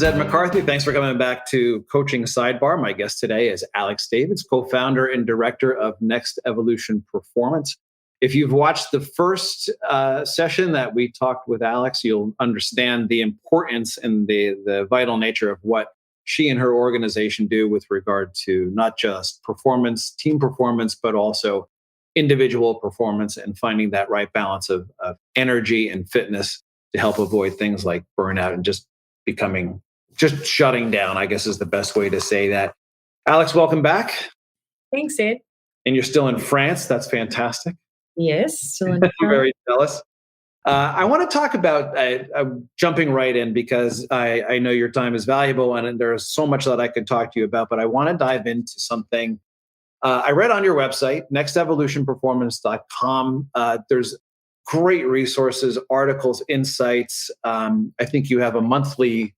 is Ed McCarthy. Thanks for coming back to Coaching Sidebar. My guest today is Alex Davids, co-founder and director of Next Evolution Performance. If you've watched the first session that we talked with Alex, you'll understand the importance and the vital nature of what she and her organization do with regard to not just performance, team performance, but also individual performance and finding that right balance of energy and fitness to help avoid things like burnout and just shutting down, I guess is the best way to say that. Alex, welcome back. Thanks, Ed. And you're still in France. That's fantastic. Yes, still in France. I'm very jealous. I want to talk about jumping right in because I know your time is valuable and there's so much that I could talk to you about, but I want to dive into something. I read on your website, nextevolutionperformance.com. There's great resources, articles, insights. I think you have a monthly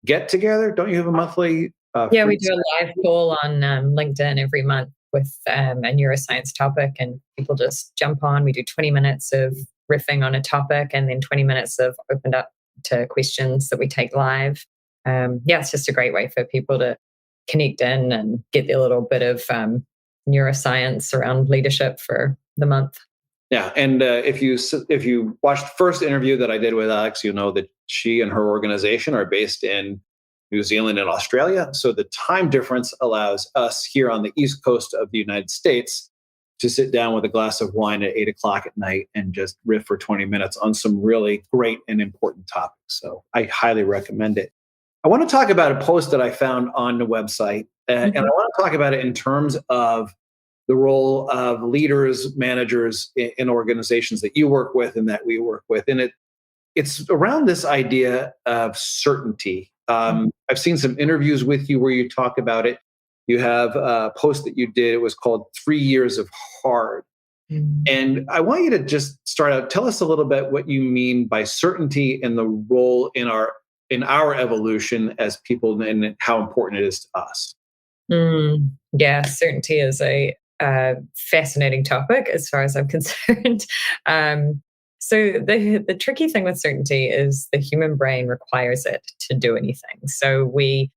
get together. Don't you have a monthly? Yeah, we do a live call on LinkedIn every month with a neuroscience topic, and people just jump on. We do 20 minutes of riffing on a topic and then 20 minutes of opened up to questions that we take live. It's just a great way for people to connect in and get their little bit of neuroscience around leadership for the month. Yeah, and if you watched the first interview that I did with Alex, you know that she and her organization are based in New Zealand and Australia. So the time difference allows us here on the East Coast of the United States to sit down with a glass of wine at 8:00 at night and just riff for 20 minutes on some really great and important topics. So I highly recommend it. I want to talk about a post that I found on the website, and I want to talk about it in terms of the role of leaders, managers in organizations that you work with and that we work with. And it's around this idea of certainty. I've seen some interviews with you where you talk about it. You have a post that you did. It was called 3 Years of Hard. And I want you to just start out, tell us a little bit what you mean by certainty and the role in our evolution as people and how important it is to us. Yeah, certainty is a fascinating topic as far as I'm concerned. So the tricky thing with certainty is the human brain requires it to do anything. So we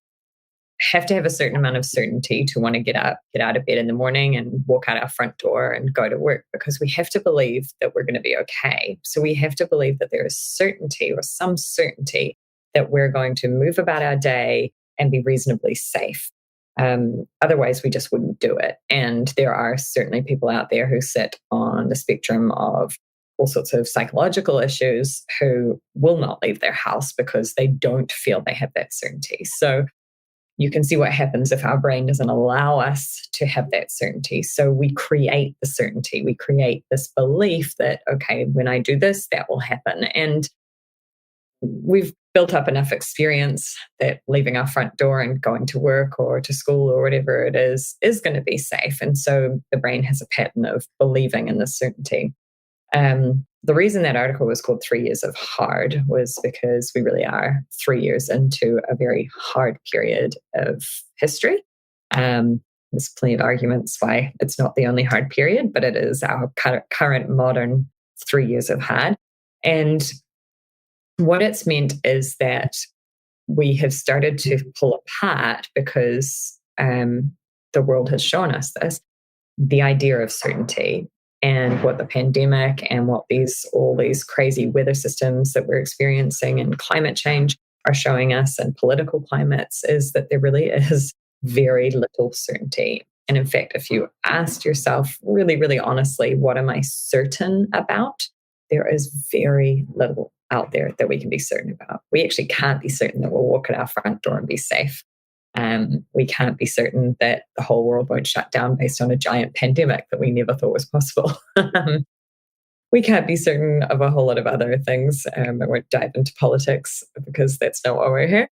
have to have a certain amount of certainty to want to get out of bed in the morning and walk out our front door and go to work, because we have to believe that we're going to be okay. So we have to believe that there is certainty or some certainty that we're going to move about our day and be reasonably safe. Otherwise, we just wouldn't do it. And there are certainly people out there who sit on the spectrum of all sorts of psychological issues who will not leave their house because they don't feel they have that certainty. So you can see what happens if our brain doesn't allow us to have that certainty. So we create the certainty. We create this belief that, okay, when I do this, that will happen. And we've built up enough experience that leaving our front door and going to work or to school or whatever it is going to be safe. And so the brain has a pattern of believing in this certainty. The reason that article was called 3 Years of Hard was because we really are 3 years into a very hard period of history. There's plenty of arguments why it's not the only hard period, but it is our current modern 3 years of hard. And what it's meant is that we have started to pull apart, because the world has shown us this, the idea of certainty, and what the pandemic and what all these crazy weather systems that we're experiencing and climate change are showing us, and political climates, is that there really is very little certainty. And in fact, if you asked yourself really, really honestly, what am I certain about? There is very little out there that we can be certain about. We actually can't be certain that we'll walk at our front door and be safe. We can't be certain that the whole world won't shut down based on a giant pandemic that we never thought was possible. We can't be certain of a whole lot of other things. I won't dive into politics because that's not why we're here.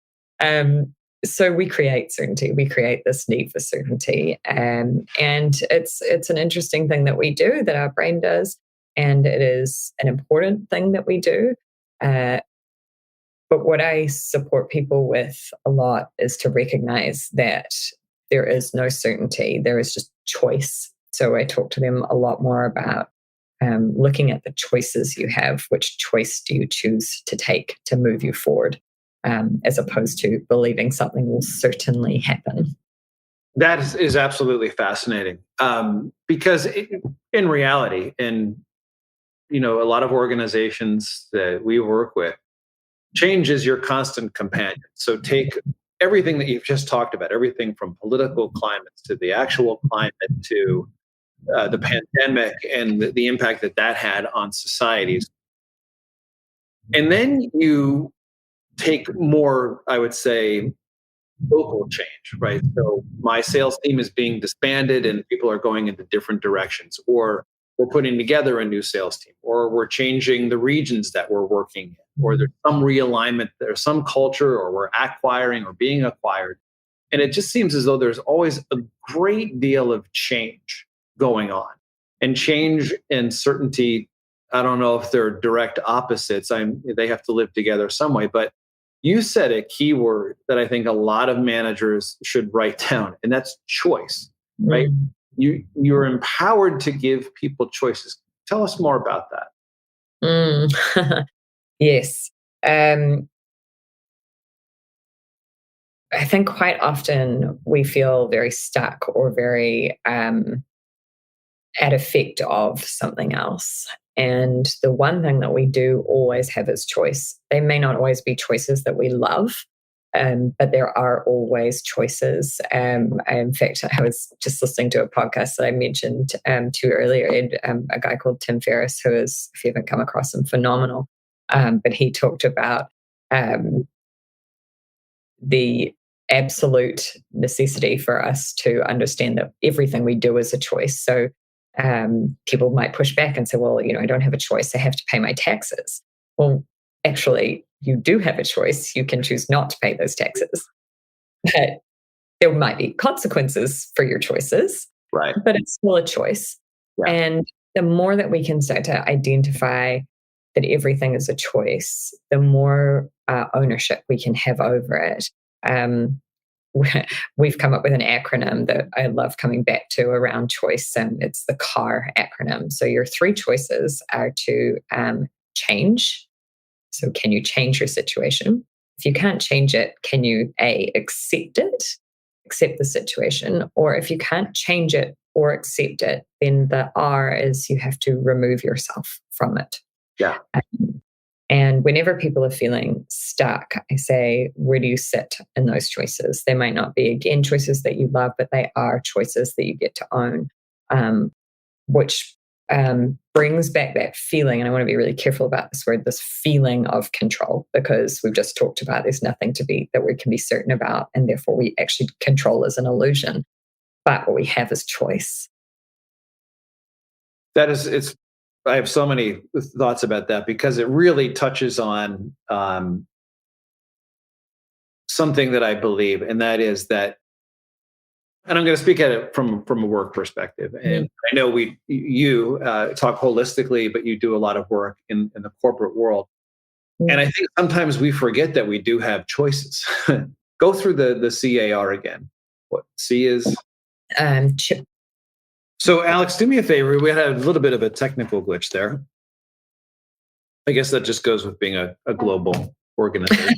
So we create certainty. We create this need for certainty. And it's an interesting thing that we do, that our brain does. And it is an important thing that we do. But what I support people with a lot is to recognize that there is no certainty. There is just choice. So I talk to them a lot more about looking at the choices you have. Which choice do you choose to take to move you forward? as opposed to believing something will certainly happen. That is absolutely fascinating, because in reality, and a lot of organizations that we work with, change is your constant companion. So take everything that you've just talked about, everything from political climates to the actual climate to the pandemic and the impact that that had on societies. And then you take more, I would say, local change, right? So my sales team is being disbanded and people are going into different directions, or we're putting together a new sales team, or we're changing the regions that we're working in, or there's some realignment, there's some culture, or we're acquiring or being acquired. And it just seems as though there's always a great deal of change going on. And change and certainty, I don't know if they're direct opposites. They have to live together some way. But you said a key word that I think a lot of managers should write down, and that's choice, right? You're empowered to give people choices. Tell us more about that. Yes. I think quite often we feel very stuck or very at effect of something else. And the one thing that we do always have is choice. They may not always be choices that we love, but there are always choices. In fact, I was just listening to a podcast that I mentioned to you earlier, a guy called Tim Ferriss, who is, if you haven't come across him, phenomenal. But he talked about the absolute necessity for us to understand that everything we do is a choice. So people might push back and say, well, I don't have a choice. I have to pay my taxes. Well, actually, you do have a choice. You can choose not to pay those taxes. But there might be consequences for your choices, Right. But it's still a choice. Yeah. And the more that we can start to identify that everything is a choice, the more ownership we can have over it. We've come up with an acronym that I love coming back to around choice, and it's the CAR acronym. So your three choices are to change. So can you change your situation? If you can't change it, can you accept the situation? Or if you can't change it or accept it, then the R is you have to remove yourself from it. Yeah. And whenever people are feeling stuck, I say, where do you sit in those choices? They might not be, again, choices that you love, but they are choices that you get to own, which brings back that feeling. And I want to be really careful about this word, this feeling of control, because we've just talked about there's nothing that we can be certain about. And therefore, we actually control is an illusion. But what we have is choice. I have so many thoughts about that because it really touches on something that I believe, and that is that, and I'm going to speak at it from a work perspective. And I know you talk holistically, but you do a lot of work in the corporate world. And I think sometimes we forget that we do have choices. Go through the CAR again. What C is? So, Alex, do me a favor. We had a little bit of a technical glitch there. I guess that just goes with being a global organization.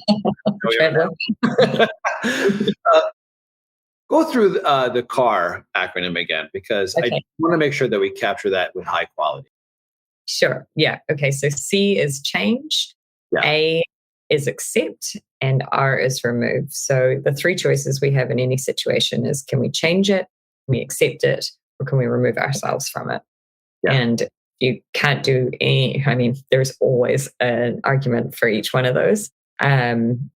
Go through the CAR acronym again, because I want to make sure that we capture that with high quality. Sure. Yeah. Okay. So C is change, A is accept, and R is remove. So the three choices we have in any situation is, can we change it, can we accept it, or can we remove ourselves from it? Yeah. And you can't do there's always an argument for each one of those. And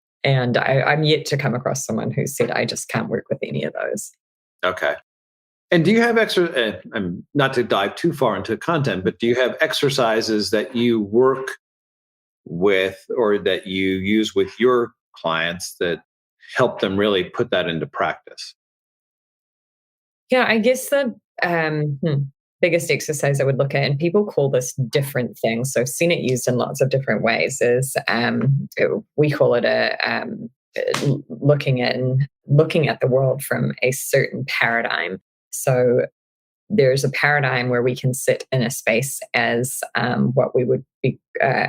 I'm yet to come across someone who said, I just can't work with any of those. Okay. And do you have not to dive too far into content, but do you have exercises that you work with or that you use with your clients that help them really put that into practice? Yeah, I guess the biggest exercise I would look at, and people call this different things, so I've seen it used in lots of different ways, is we call it looking at the world from a certain paradigm. So there's a paradigm where we can sit in a space as what we would be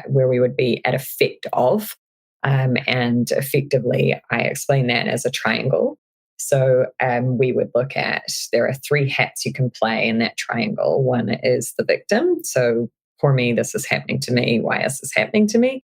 where we would be at effect of. And effectively, I explain that as a triangle. So we would look at, there are three hats you can play in that triangle. One is the victim. So poor me, this is happening to me. Why is this happening to me?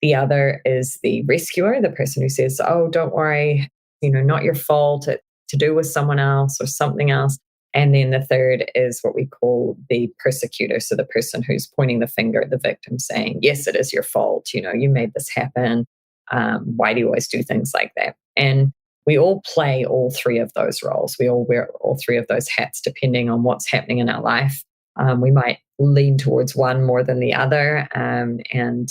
The other is the rescuer, the person who says, oh, don't worry, not your fault. It's to do with someone else or something else. And then the third is what we call the persecutor. So the person who's pointing the finger at the victim saying, yes, it is your fault. You made this happen. Why do you always do things like that? And we all play all three of those roles. We all wear all three of those hats depending on what's happening in our life. We might lean towards one more than the other. And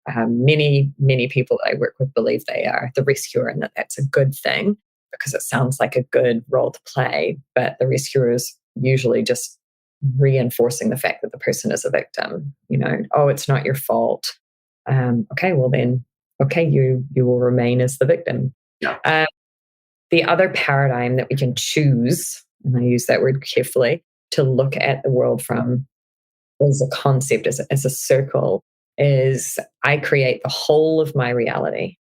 many people that I work with believe they are the rescuer and that's a good thing because it sounds like a good role to play. But the rescuer is usually just reinforcing the fact that the person is a victim. Oh, it's not your fault. Okay, well then, okay, you will remain as the victim. Yeah. The other paradigm that we can choose, and I use that word carefully, to look at the world from as a concept, as a circle, is I create the whole of my reality.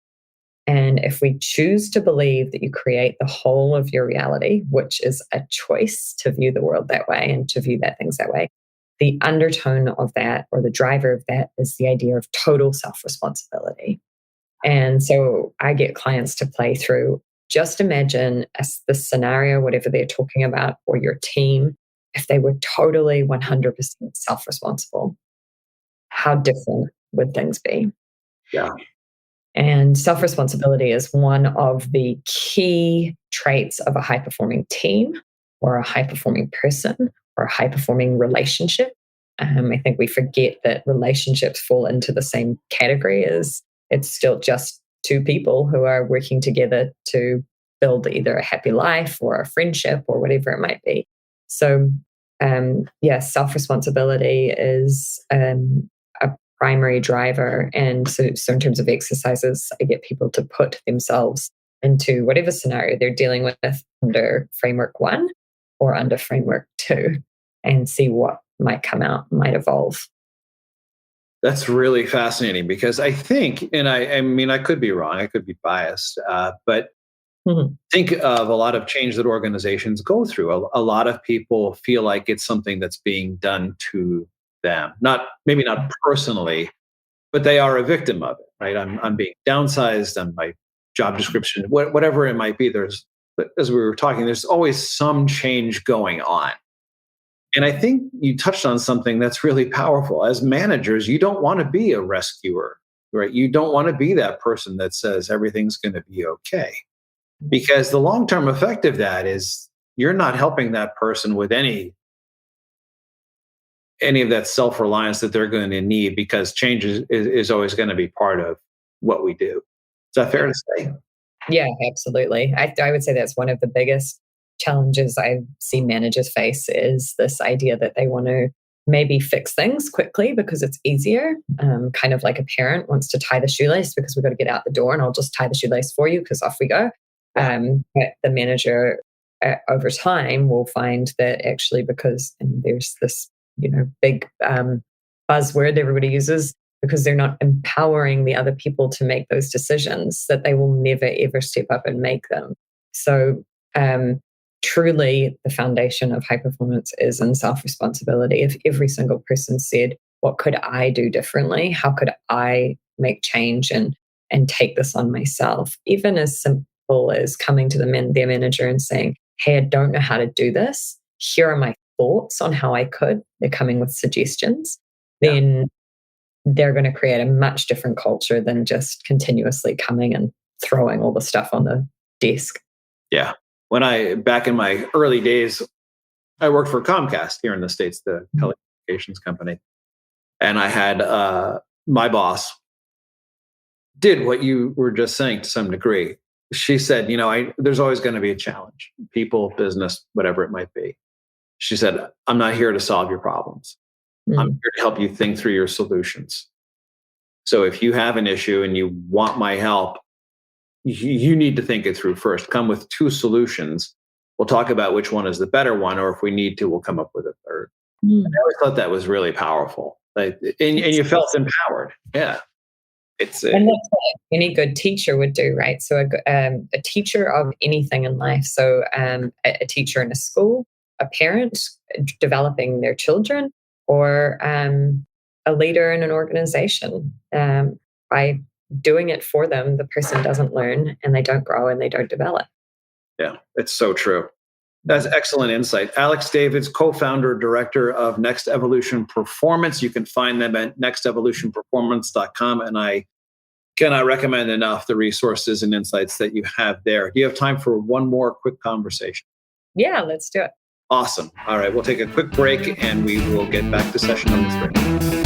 And if we choose to believe that you create the whole of your reality, which is a choice to view the world that way and to view that things that way, the undertone of that or the driver of that is the idea of total self-responsibility. And so I get clients to play through, just imagine the scenario, whatever they're talking about, or your team, if they were totally 100% self-responsible, how different would things be? Yeah. And self-responsibility is one of the key traits of a high-performing team or a high-performing person or a high-performing relationship. I think we forget that relationships fall into the same category as it's still just two people who are working together to build either a happy life or a friendship or whatever it might be. So, self-responsibility is a primary driver. And so in terms of exercises, I get people to put themselves into whatever scenario they're dealing with under framework 1 or under framework 2 and see what might come out, might evolve. That's really fascinating because I think, and I mean, I could be wrong, I could be biased, but think of a lot of change that organizations go through. A lot of people feel like it's something that's being done to them, maybe not personally, but they are a victim of it, right? I'm being downsized on my job description, whatever it might be. But as we were talking, there's always some change going on. And I think you touched on something that's really powerful. As managers, you don't want to be a rescuer, right? You don't want to be that person that says everything's going to be okay. Because the long-term effect of that is you're not helping that person with any of that self-reliance that they're going to need, because change is always going to be part of what we do. Is that fair to say? Yeah, absolutely. I would say that's one of the biggest challenges I see managers face is this idea that they want to maybe fix things quickly because it's easier. Kind of like a parent wants to tie the shoelace because we've got to get out the door and I'll just tie the shoelace for you because off we go. But the manager over time will find that actually because and there's this big buzzword everybody uses, because they're not empowering the other people to make those decisions, that they will never ever step up and make them. So truly the foundation of high performance is in self-responsibility. If every single person said, what could I do differently? How could I make change and take this on myself? Even as simple as coming to their manager and saying, hey, I don't know how to do this. Here are my thoughts on how I could. They're coming with suggestions. Then they're going to create a much different culture than just continuously coming and throwing all the stuff on the desk. Yeah. Back in my early days, I worked for Comcast here in the States, the telecommunications company. And I had my boss did what you were just saying to some degree. She said, there's always going to be a challenge, people, business, whatever it might be. She said, I'm not here to solve your problems. I'm here to help you think through your solutions. So if you have an issue and you want my help, you need to think it through first. Come with 2 solutions. We'll talk about which one is the better one, or if we need to, we'll come up with a third. I always thought that was really powerful. And you felt empowered. Yeah. It's And that's what any good teacher would do, right? So a teacher of anything in life. So a teacher in a school, a parent developing their children, or a leader in an organization. By doing it for them, the person doesn't learn and they don't grow and they don't develop. yeah, it's so true. That's excellent insight. Alex Davids, co-founder, director of Next Evolution Performance. You can find them at nextevolutionperformance.com. And I cannot recommend enough the resources and insights that you have there. Do you have time for one more quick conversation? Yeah, let's do it. Awesome. All right, we'll take a quick break and we will get back to session number 3.